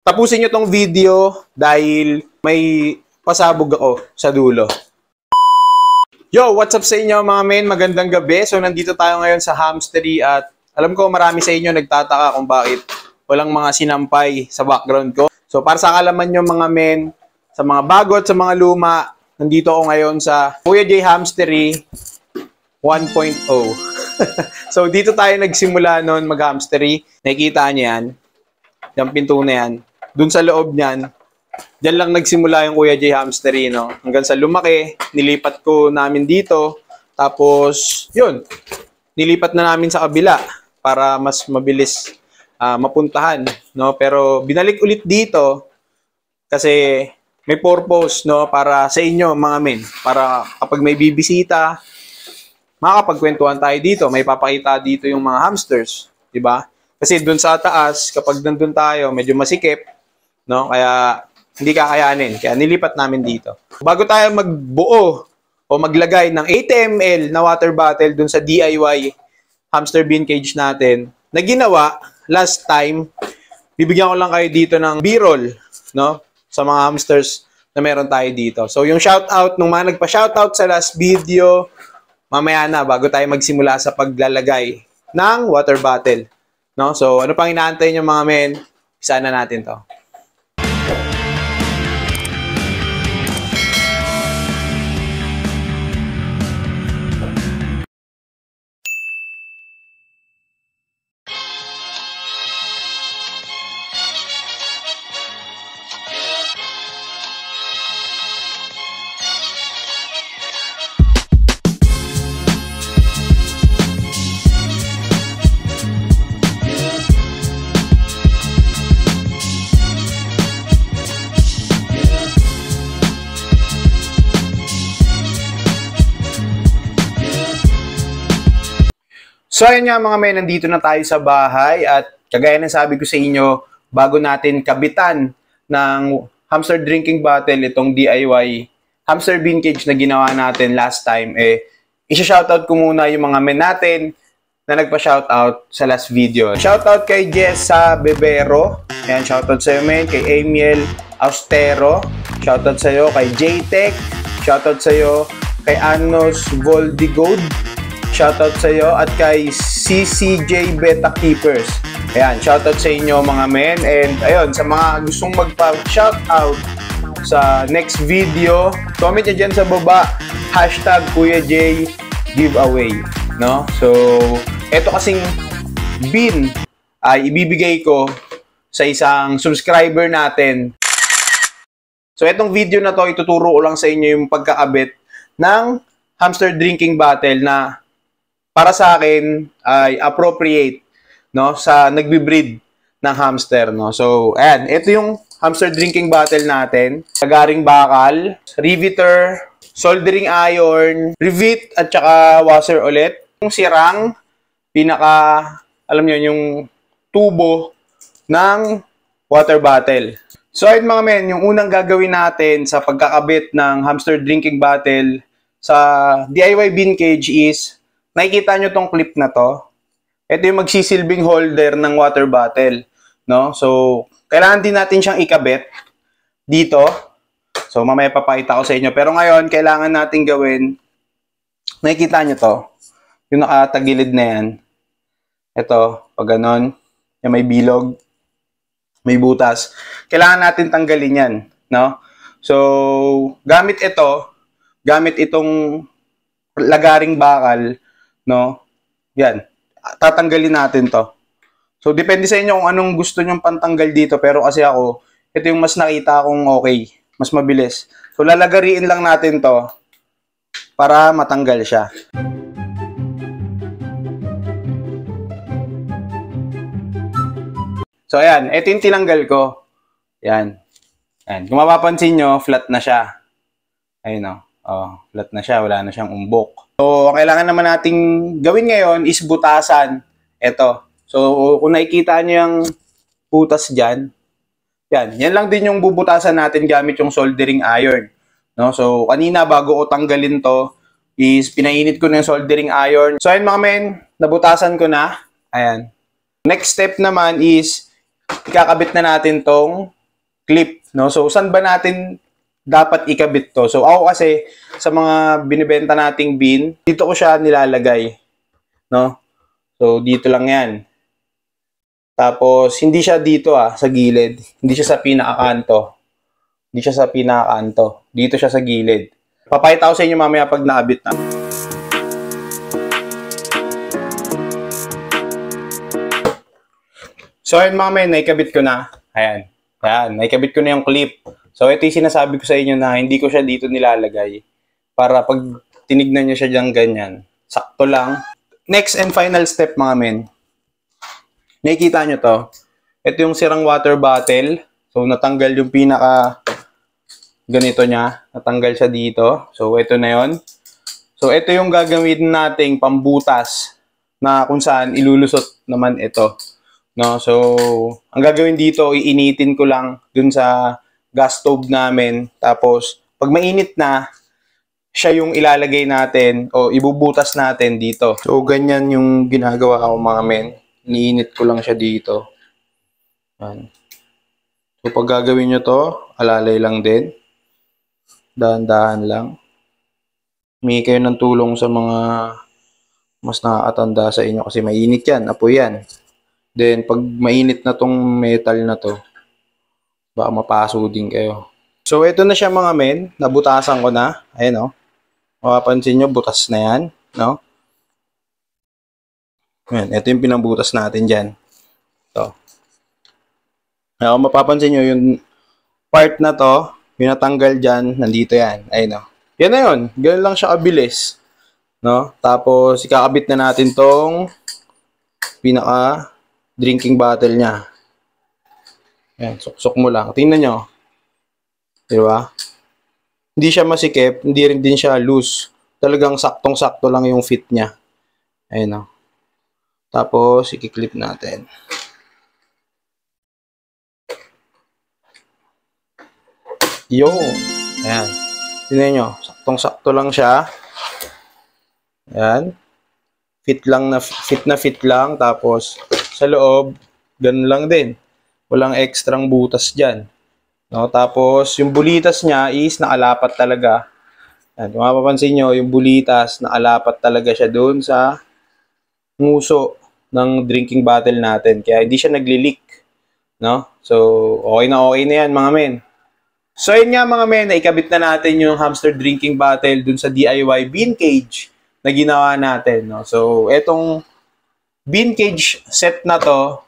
Tapusin nyo tong video dahil may pasabog ako sa dulo. Yo, what's up sa inyo mga men? Magandang gabi. So nandito tayo ngayon sa Hamstery at alam ko marami sa inyo nagtataka kung bakit walang mga sinampay sa background ko. So para sa kalaman nyo mga men, sa mga bago at sa mga luma, nandito ako ngayon sa Kuya J Hamstery 1.0. So dito tayo nagsimula noon mag-hamstery. Nakikita niyo yan. Yung pinto na yan. Doon sa loob niyan, diyan lang nagsimula yung Kuya J Hamstery, no? Hanggang sa lumaki, nilipat ko namin dito. Tapos, yun, nilipat na namin sa kabila para mas mabilis mapuntahan, no? Pero binalik ulit dito kasi may purpose, no? Para sa inyo, mga men. Para kapag may bibisita, makakapagkwentuhan tayo dito. May papakita dito yung mga hamsters, di ba? Kasi doon sa taas, kapag nandun tayo, medyo masikip, no? Kaya hindi kakayanin. Kaya nilipat namin dito. Bago tayo magbuo o maglagay ng 80 ml na water bottle doon sa DIY hamster bin cage natin, na ginawa last time, bibigyan ko lang kayo dito ng B-roll, no? Sa mga hamsters na meron tayo dito. So yung shoutout, nung mga nagpa-shoutout sa last video, mamaya na bago tayo magsimula sa paglalagay ng water bottle. No? So, ano pang inaantay nyo mga men? Isa na natin to. So ayun nga mga men, nandito na tayo sa bahay at kagaya ng sabi ko sa inyo, bago natin kabitan ng hamster drinking bottle, itong DIY hamster bin cage na ginawa natin last time, isa-shoutout ko muna yung mga men natin na nagpa-shoutout sa last video. Shoutout kay Jessa Bebero, ayan, shoutout sa'yo men, kay Amiel Austero, shoutout sa'yo, kay JTech, shoutout sa'yo, kay Anos Voldigod, shoutout sa iyo at kay CCJ Beta Keepers. Ayan, shoutout sa inyo mga men. And ayun, sa mga gustong magpa-shoutout sa next video, comment nyo dyan sa baba, hashtag Kuya J giveaway. No? So, eto kasing bin ay ibibigay ko sa isang subscriber natin. So, etong video na to, ituturo ko lang sa inyo yung pagkakabit ng hamster drinking bottle na para sa akin ay appropriate, no, sa nagbi-breed ng hamster, no. So, ayan, ito yung hamster drinking bottle natin. Lagaring bakal, riveter, soldering iron, rivet at saka washer ulit. Yung sirang alam niyo yung tubo ng water bottle. So, ayun mga men, yung unang gagawin natin sa pagkakabit ng hamster drinking bottle sa DIY bin cage is nakikita nyo tong clip na to. Ito yung magsisilbing holder ng water bottle, no? So, kailangan din natin siyang ikabit dito. So, mamaya papakita ko sa inyo. Pero ngayon, kailangan natin gawin, nakikita nyo to, yung nakatagilid na yan. Ito, pag ganon, yung may bilog, may butas. Kailangan natin tanggalin yan, no? So, gamit itong lagaring bakal, no? Yan. Tatanggalin natin to. So, depende sa inyo kung anong gusto nyong pantanggal dito. Pero kasi ako, ito yung mas nakita kong okay. Mas mabilis. So, lalagariin lang natin to para matanggal siya. So, ayan. Ito yung tinanggal ko. Yan. Yan. Kung mapapansin nyo, flat na siya. Ayun o. Oh, flat na siya. Wala na siyang umbok. So, ang kailangan naman nating gawin ngayon is butasan. Ito. So, kung nakikita nyo yung butas dyan, yan lang din yung bubutasan natin gamit yung soldering iron. No? So, kanina bago ko tanggalin to, is pinainit ko na yung soldering iron. So, ayun mga men, nabutasan ko na. Ayan. Next step naman is, ikakabit na natin tong clip, no? So, saan ba natin dapat ikabit to? So, ako kasi, sa mga binibenta nating bin, dito ko siya nilalagay, no? So, dito lang yan. Tapos, hindi siya dito sa gilid. Hindi siya sa pinakakanto. Hindi siya sa pinakakanto. Dito siya sa gilid. Papakita ko sa inyo mamaya pag nakabit na. So, ayun mga men, naikabit ko na. Ayan. Ayan, naikabit ko na yung clip. So, ito yung sinasabi ko sa inyo na hindi ko siya dito nilalagay. Para pag tinignan nyo siya dyan ganyan, sakto lang. Next and final step mga men. Nakikita nyo to. Ito yung sirang water bottle. So, natanggal yung pinaka ganito niya. Natanggal siya dito. So, ito na yon. So, ito yung gagawin nating pambutas na kung saan ilulusot naman ito. No? So, ang gagawin dito, iinitin ko lang dun sa gas stove namin. Tapos, pag mainit na, siya yung ilalagay natin o ibubutas natin dito. So, ganyan yung ginagawa ko mga men. Iniinit ko lang siya dito. Yan. So, pag gagawin nyo to, alalay lang din. Dahan-dahan lang. Humingi kayo ng tulong sa mga mas nakakatanda sa inyo kasi mainit yan, apoy yan. Then, pag mainit na tong metal na to, baka mapaso din kayo. So, ito na siya mga men. Nabutasan ko na. Ayan o. Mapapansin nyo, butas na yan. No? Ayan, ito yung pinambutas natin dyan. Ito. Ayan, kung mapapansin nyo, yung part na to, pinatanggal dyan, nandito yan. Ayun o. Yan na yun. Ganun lang siya kabilis. No? Tapos, ikakabit na natin tong pinaka drinking bottle niya. Ayan, suksok mo lang. Tingnan nyo. Diba? Hindi siya masikip, hindi rin din siya loose. Talagang saktong-sakto lang yung fit niya. Ayun o. Tapos, ikiklip natin. Yo! Ayan. Tingnan nyo. Saktong-sakto lang siya. Ayan. Fit na fit lang. Tapos, sa loob, ganun lang din. Walang ekstrang butas dyan. No? Tapos, yung bulitas niya is nakalapat talaga. Ayan. Kung mapapansin nyo, yung bulitas, nakalapat talaga siya doon sa nguso ng drinking bottle natin. Kaya hindi siya nagli-leak. No? So, okay na yan mga men. So, yun nga mga men, naikabit na natin yung hamster drinking bottle dun sa DIY bean cage na ginawa natin. No? So, etong bean cage set na to,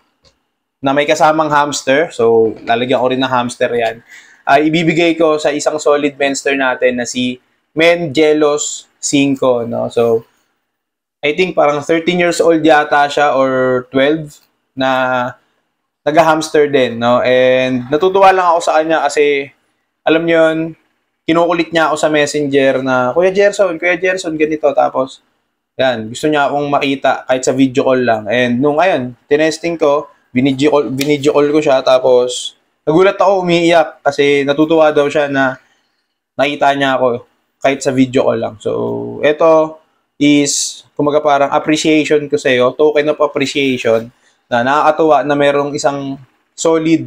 na may kasamang hamster, so lalagyan ko rin ng hamster yan, ibibigay ko sa isang solid menster natin na si Men Jelos 5. No? So, I think parang 13 years old yata siya or 12 na nag-hamster din. No? And natutuwa lang ako sa kanya kasi alam niyo yun, kinukulit niya ako sa messenger na, Kuya Gerson, ganito. Tapos, yan, gusto niya akong makita kahit sa video call lang. And nung ayun, tinesting ko, binidyo call ko siya. Tapos, nagulat ako, umiiyak kasi natutuwa daw siya na nakita niya ako kahit sa video call lang. So, ito is, kumaga parang appreciation ko sa iyo, token of appreciation na nakakatuwa na merong isang solid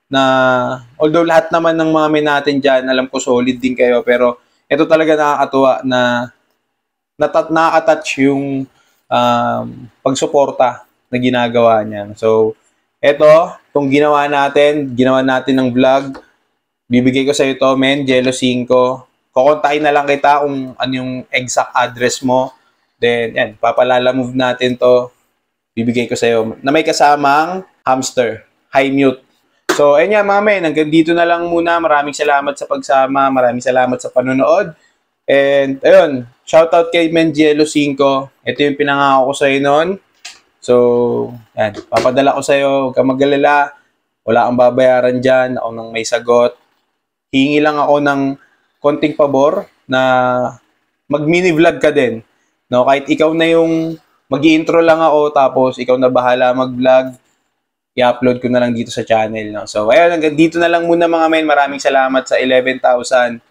na although lahat naman ng mga men natin dyan, alam ko solid din kayo, pero ito talaga nakakatuwa na nakaka-touch yung pagsuporta na ginagawa niya. So, itong ginawa natin ng vlog, bibigay ko sa iyo to, Men Jelo 5. Kukontakin na lang kita kung ano yung exact address mo. Then, yan, papalala move natin to, bibigay ko sa iyo na may kasamang hamster, high mute. So, ayun nga mga men, hanggang dito na lang muna. Maraming salamat sa pagsama, maraming salamat sa panonood. And, ayun, shoutout kay Men Jelo 5. Ito yung pinangako ko sa iyo noon. So, yan, papadala ko sa iyo, huwag kang mag-alala. Wala kang babayaran dyan, ako nang may sagot. Hingi lang ako ng konting pabor na mag-mini vlog ka din. No, kahit ikaw na yung mag-i-intro lang ako, tapos ikaw na bahala mag-vlog, i-upload ko na lang dito sa channel. No? So, ayun, hanggang dito na lang muna mga men. Maraming salamat sa 11,879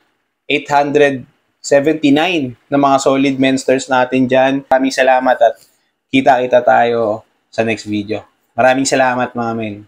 na mga solid mensters natin dyan. Maraming salamat at kita-kita tayo sa next video. Maraming salamat mga men.